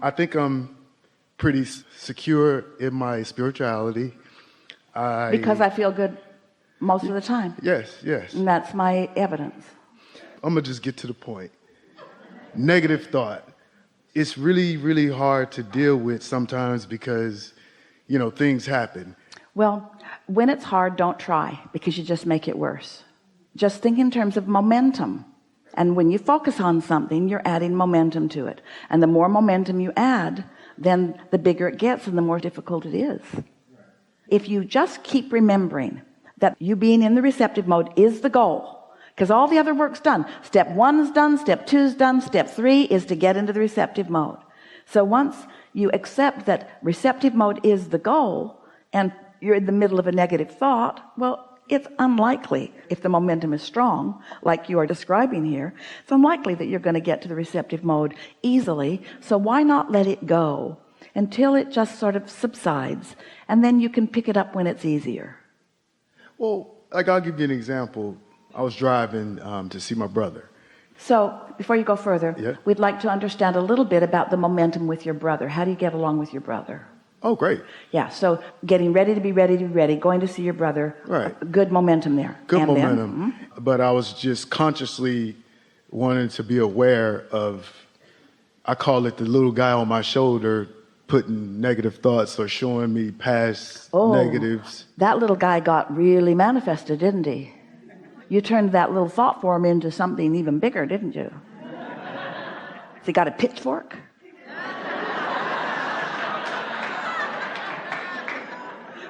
I think I'm pretty secure in my spirituality. Because I feel good most of the time. Yes. And that's my evidence. I'm going to just get to the point. Negative thought. It's really, really hard to deal with sometimes because, things happen. Well, when it's hard, don't try, because you just make it worse. Just think in terms of momentum. And when you focus on something, you're adding momentum to it. And the more momentum you add, then the bigger it gets and the more difficult it is. If you just keep remembering that you being in the receptive mode is the goal, because all the other work's done. Step 1 is done, step 2 is done, step 3 is to get into the receptive mode. So once you accept that receptive mode is the goal and you're in the middle of a negative thought, well, it's unlikely, if the momentum is strong, like you are describing here, it's unlikely that you're going to get to the receptive mode easily. So why not let it go until it just sort of subsides, and then you can pick it up when it's easier? Well, I'll give you an example. I was driving to see my brother. So before you go further, we'd like to understand a little bit about the momentum with your brother. How do you get along with your brother? Oh, great. Yeah, so getting ready to be ready, going to see your brother. Right. Good momentum there. Good and momentum. But I was just consciously wanting to be aware of, I call it the little guy on my shoulder putting negative thoughts or showing me past negatives. That little guy got really manifested, didn't he? You turned that little thought form into something even bigger, didn't you? Has he got a pitchfork?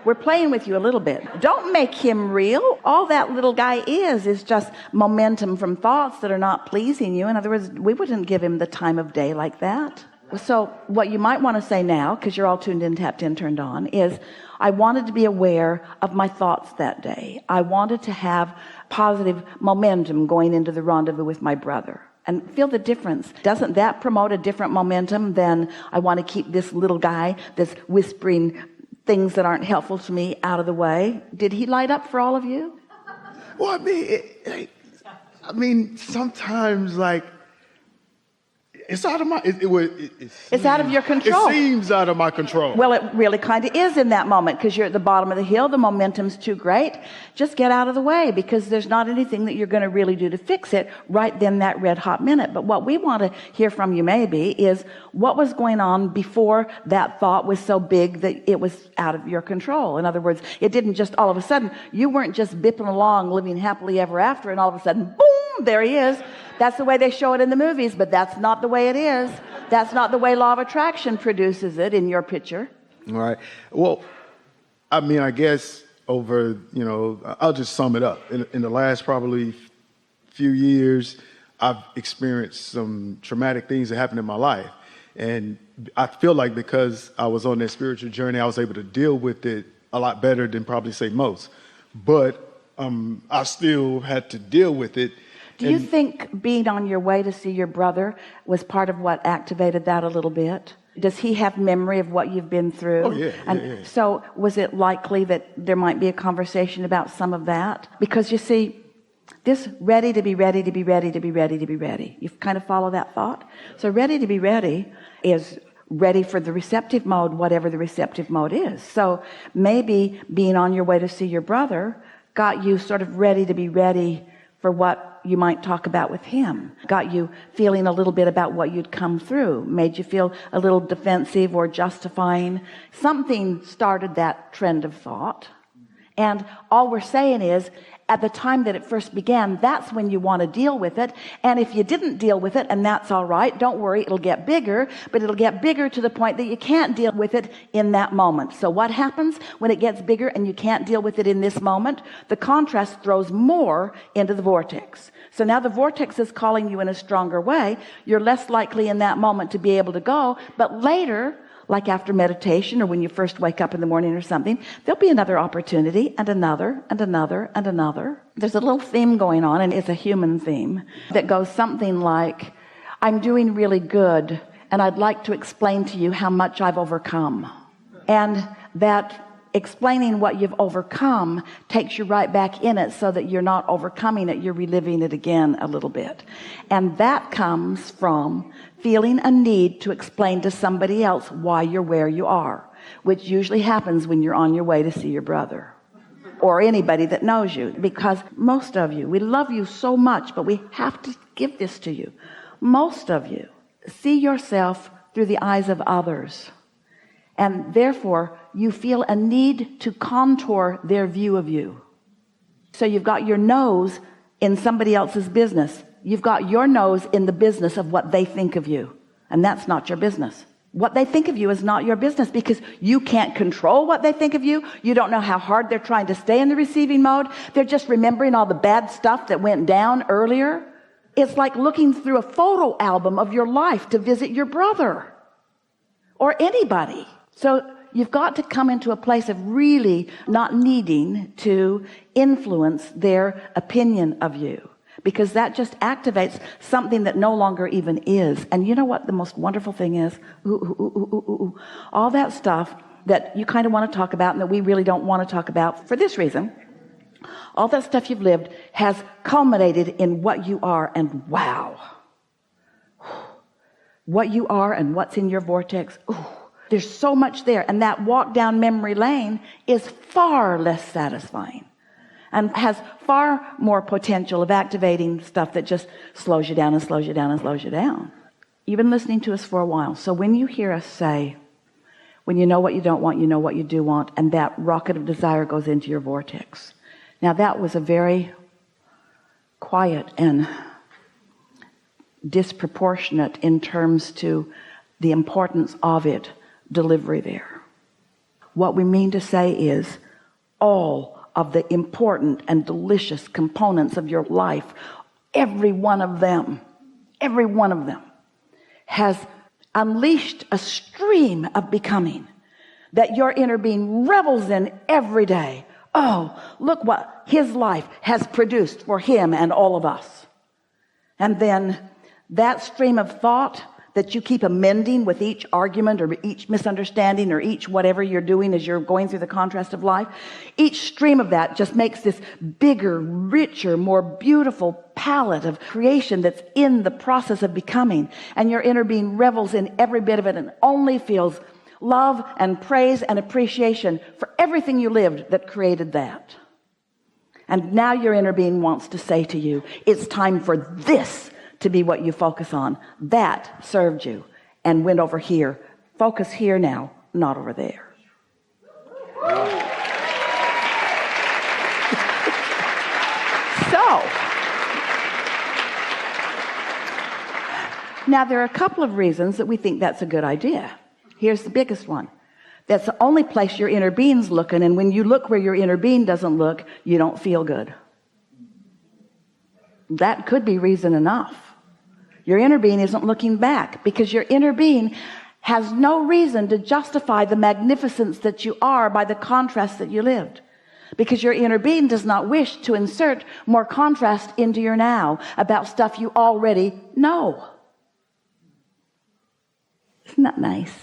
We're playing with you a little bit. Don't make him real. All that little guy is just momentum from thoughts that are not pleasing you. In other words, we wouldn't give him the time of day like that. So what you might want to say now, because you're all tuned in, tapped in, turned on, is I wanted to be aware of my thoughts that day. I wanted to have positive momentum going into the rendezvous with my brother. And feel the difference. Doesn't that promote a different momentum than I want to keep this little guy, this whispering things that aren't helpful to me, out of the way? Did he light up for all of you? Well, sometimes it's out of my. It's out of your control. It seems out of my control. Well, it really kind of is in that moment, because you're at the bottom of the hill. The momentum's too great. Just get out of the way, because there's not anything that you're going to really do to fix it right then, that red hot minute. But what we want to hear from you maybe is what was going on before that thought was so big that it was out of your control. In other words, it didn't just all of a sudden, you weren't just bipping along, living happily ever after, and all of a sudden, boom, there he is. That's the way they show it in the movies, but that's not the way it is. That's not the way law of attraction produces it in your picture. All right. Well, I guess over, I'll just sum it up. In the last probably few years, I've experienced some traumatic things that happened in my life. And I feel like because I was on that spiritual journey, I was able to deal with it a lot better than probably say most. But I still had to deal with it. Do you think being on your way to see your brother was part of what activated that a little bit? Does he have memory of what you've been through? Oh, yeah. And so was it likely that there might be a conversation about some of that? Because you see, this ready to be ready to be ready to be ready to be ready. You kind of follow that thought? So ready to be ready is ready for the receptive mode, whatever the receptive mode is. So maybe being on your way to see your brother got you sort of ready to be ready for what you might talk about with him, got you feeling a little bit about what you'd come through, made you feel a little defensive or justifying. Something started that trend of thought. And all we're saying is, at the time that it first began, that's when you want to deal with it. And if you didn't deal with it, and that's all right, don't worry, it'll get bigger, but it'll get bigger to the point that you can't deal with it in that moment. So what happens when it gets bigger and you can't deal with it in this moment? The contrast throws more into the vortex. So now the vortex is calling you in a stronger way. You're less likely in that moment to be able to go, but later, like after meditation or when you first wake up in the morning or something, there'll be another opportunity and another and another and another. There's a little theme going on, and it's a human theme that goes something like, I'm doing really good, and I'd like to explain to you how much I've overcome. And that explaining what you've overcome takes you right back in it, so that you're not overcoming it, you're reliving it again a little bit. And that comes from feeling a need to explain to somebody else why you're where you are, which usually happens when you're on your way to see your brother or anybody that knows you. Because most of you, we love you so much, but we have to give this to you. Most of you see yourself through the eyes of others, and therefore you feel a need to contour their view of you. So you've got your nose in somebody else's business. You've got your nose in the business of what they think of you, and that's not your business. What they think of you is not your business, because you can't control what they think of you. You don't know how hard they're trying to stay in the receiving mode. They're just remembering all the bad stuff that went down earlier. It's like looking through a photo album of your life to visit your brother or anybody. So you've got to come into a place of really not needing to influence their opinion of you, because that just activates something that no longer even is. And you know what the most wonderful thing is? All that stuff that you kind of want to talk about and that we really don't want to talk about for this reason, all that stuff you've lived has culminated in what you are. And wow, what you are and what's in your vortex, there's so much there. And that walk down memory lane is far less satisfying and has far more potential of activating stuff that just slows you down and slows you down and slows you down. You've been listening to us for a while. So when you hear us say, when you know what you don't want, you know what you do want, and that rocket of desire goes into your vortex. Now that was a very quiet and disproportionate, in terms to the importance of it, delivery there. What we mean to say is all of the important and delicious components of your life, every one of them has unleashed a stream of becoming that your inner being revels in every day. Oh, look what his life has produced for him and all of us. And then that stream of thought that you keep amending with each argument or each misunderstanding or each whatever you're doing as you're going through the contrast of life, each stream of that just makes this bigger, richer, more beautiful palette of creation that's in the process of becoming. And your inner being revels in every bit of it and only feels love and praise and appreciation for everything you lived that created that. And now your inner being wants to say to you, it's time for this to be what you focus on. That served you and went over here. Focus here now, not over there. So now there are a couple of reasons that we think that's a good idea. Here's the biggest one. That's the only place your inner being's looking, and when you look where your inner being doesn't look, you don't feel good. That could be reason enough. Your inner being isn't looking back, because your inner being has no reason to justify the magnificence that you are by the contrast that you lived, because your inner being does not wish to insert more contrast into your now about stuff you already know. Isn't that nice?